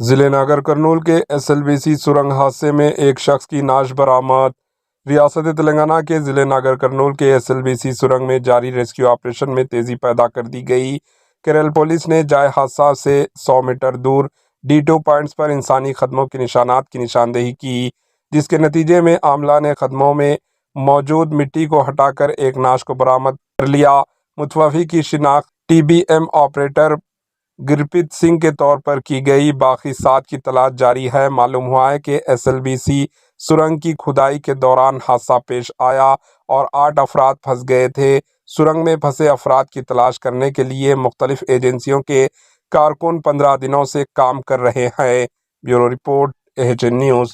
ضلع ناگر کرنول کے SLBC سرنگ حادثے میں ایک شخص کی نعش برآمد۔ ریاست تلنگانہ کے ضلع ناگر کرنول کے SLBC سرنگ میں جاری ریسکیو آپریشن میں تیزی پیدا کر دی گئی۔ کیرل پولیس نے جائے حادثہ سے 100 میٹر دور D2 پوائنٹس پر انسانی قدموں کے نشانات کی نشاندہی کی، جس کے نتیجے میں عاملہ نے قدموں میں موجود مٹی کو ہٹا کر ایک نعش کو برآمد کر لیا۔ متوفی کی شناخت TBM آپریٹر گرپت سنگھ کے طور پر کی گئی۔ باقی 7 کی تلاش جاری ہے۔ معلوم ہوا ہے کہ SLBC سرنگ کی کھدائی کے دوران حادثہ پیش آیا اور 8 افراد پھنس گئے تھے۔ سرنگ میں پھنسے افراد کی تلاش کرنے کے لیے مختلف ایجنسیوں کے کارکن 15 دنوں سے کام کر رہے ہیں۔ Bureau report AHN news.